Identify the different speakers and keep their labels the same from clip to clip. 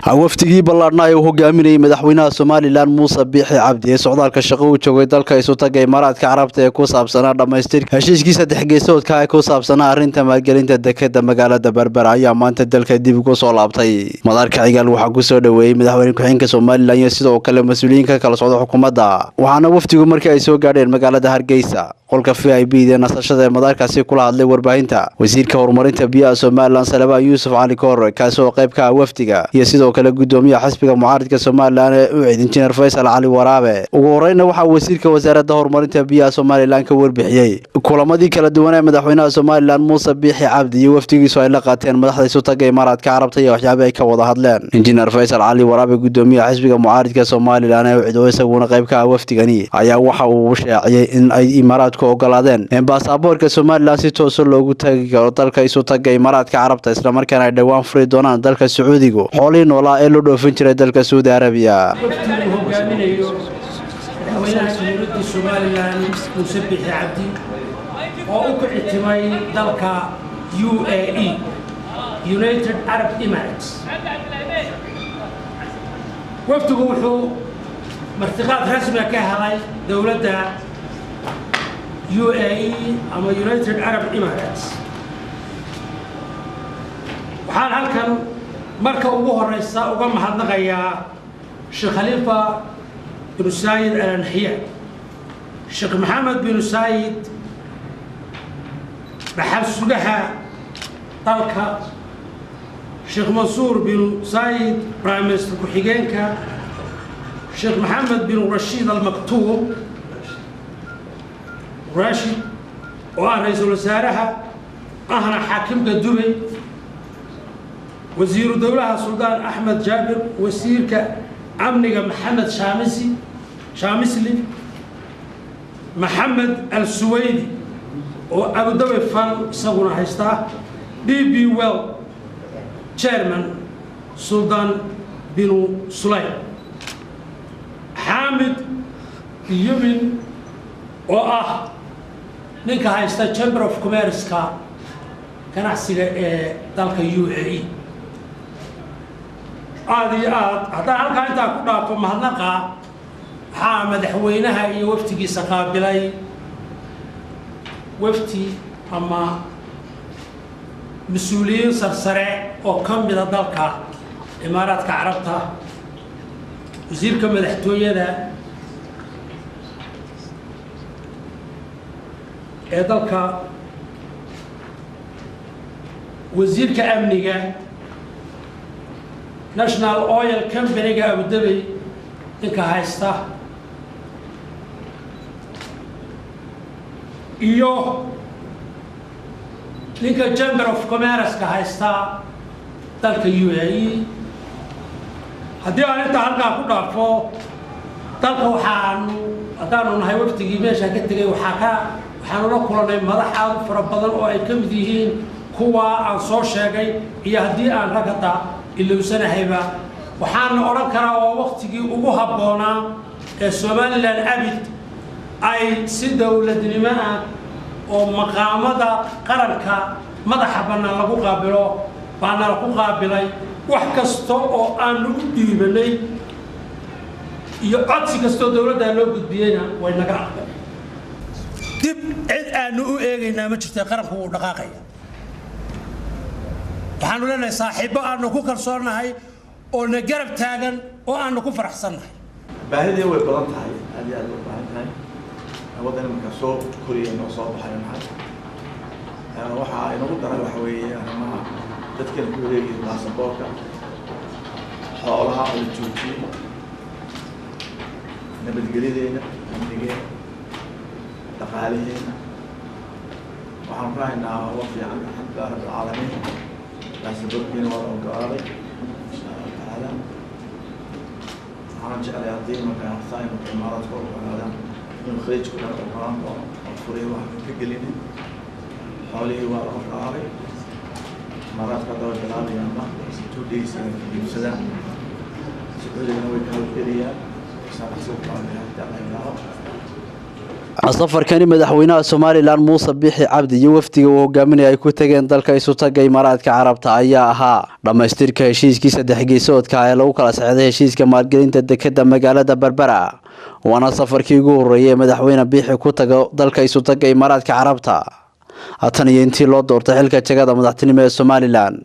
Speaker 1: waftigii ballaadhnaa ee uu hogaaminayay madaxweynaha Soomaaliland Muuse Biixi Cabdi ee socdaalka shaqo u joogay dalka isu tagay Imaaraadka Carabta ee ku saabsanaa dhamaystirka heshiiskii saddex geesoodka ah ee ku saabsanaa arrinta maalgelinta dekedda magaalada Berbera ayaa maanta dalka dib ugu soo laabtay. Madaarka Cigaal waxaa ku soo dhaweeyay madaxweyne ku-xigeenka Soomaaliland iyo sidoo kale mas'uuliyiin ka kala socda xukuumadda. Waxaana waftigu markii ay soo gaadheen magaalada Hargeysa qolka VIP ee nasashada madaarkaasi kula hadlay warbaahinta wasiirka horumarinta biyaha Soomaaliland Salabaan Yuusuf Cali Koore kaasoo qayb ka ah waftiga iyo sidoo kale gudoomiyaha xisbiga mucaaradka Soomaaliland ee u injineer Faysal Cali Waraabe. Ugu horreynna waxa wasiirka wasaaradda horumarinta biyaha Soomaaliland ka warbixiyay kulamadii kala duwan ee madaxweynaha Soomaaliland Muuse Biixi Cabdi iyo waftigiisu ay la qaateen madaxda isu tagay Imaaraadka Carabta iyo waxyaabo ay ka wada hadleen. Injineer Faysal Cali Waraabe gudoomiyaha xisbiga mucaaradka Soomaaliland ee cidoo isaguna qayb ka ah waftigani ayaa waxa uu sheegay in ay Imaaraadku ogolaadeen in baasaboorka Soomaaliland si toos ah loogu tagi karo dalka isu tagay Imaaraadka Carabta isla markaana ay dhawaan furi doonaan dalka Sacuudiga xoolii noolaa ee loo dhoofin jiray dalka Saudi Arabia.
Speaker 2: Somaliland Muuse Biixi Cabdi oo u kictimay dalka UAE United Arab Emirates. waftigu wuxuu martiqaad rasmi ah ka helay dawladda UAE ama United Arab Emirates. waxaan halkan marka ugu horeysa uga mahadnaqayaa Sheikh Khalifa bin Said Al Nahyan, Sheikh Mohammed bin Said بحال سجها طلقة شيخ منصور بن سعيد برايم مينستر كحجانكا شيخ محمد بن رشيد المكتوم راشد وأنا رئيس الوزراء أهنا حاكم دبي وزير الدولة السودان أحمد جابر وزير كأمنية محمد شامسلي محمد السويدي وأبو دبي فان سوونا هيستا DB Well Chairman سلطان بن سليم حامد يمين نيكا هيستا Chamber of Commerce كان أحسن دالك UAE هذا هالكا أنت كنا فمهنقا حامد حوينها يوفتي سقابلي وفتي أما مسؤولين سرسرة أو كم من ذلك إمارات كعربتها وزير كم الحتوية ده ذلك وزير كأمنية ناشنال أويل كمباني أبو ظبي إنك هايستا iyo ninka Chamber of Commerce ka haysta dalka UAE haddii aan inta halkaa ku dhaafo dalka haddaanu nahay waftigii meesha ka tegay waxaanu la kulanay madax aad u fara badan oo ay ka mid yihiin kuwa aan soo sheegay iyo haddii aan rag hadda ilowsanahayba waxaan odhan karaa waa waqtigii ugu habboonaa ee Somaliland abid ay si dawladnimo ah oo maqaamada qaranka madaxa bannaan lagu qaabilo baana lagu qaabilay wax kasta oo aan lagu dhiibanay iyo codsi kasta oo dawladda loo gudbiyayna way naga aqbalay dib cid aanu u eegaynaa ma jirto qaranku uu dhaqaaqaya waxaanu leenahay saaxiibo aanu ku kalsoonahay oo na garab taagan oo aanu ku faraxsannahay
Speaker 3: baahidii way badan tahay aad iyo aad u baahan tahay waddan marka soo koriya inoo soo baxay waxa inagu daray waxa weeye arrimaha dadkan ku wareegaya baasaboorka xoolaha oo la joojiyey nabadgelyadeena amnigeena dhaqaalaheena waxaan raahaynaa waa fiican alxamdulilah rabbil caalamiin baasaboorkiina waa la ogolaaday insha allah tacaala waxaan jeclay haddii marka hartaan marka imaaraadka ogolaadaan من خريج كنا القرآن وفريه واحد كجليني حوالي وراء القاري مرات كذا جلالي أما 2 days في السودان سؤالي أنا ويكال كريا سأحسب على هذا العلاقة
Speaker 1: safarkani madaxweynaha Soomaaliland Muuse Biixi Cabdi iyo wafdiga uu hogaaminayay ay ku tageen dalka isu tagay Imaaraadka Carabta ayaa ahaa dhamaystirka heshiiskii saddex geesoodka ee lagu kala saxeexday heshiiska maalgelinta dekedda magaalada Berbera waana safarkii ugu horeeyay madaxweyne Biixi ku tago dalka isu tagay Imaaraadka Carabta tan iyo intii loo doortay xilka jagada madaxtinimo ee Soomaaliland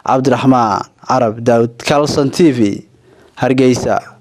Speaker 1: Cabdiraxmaan Carab Daawud Kalson TV Hargeysa.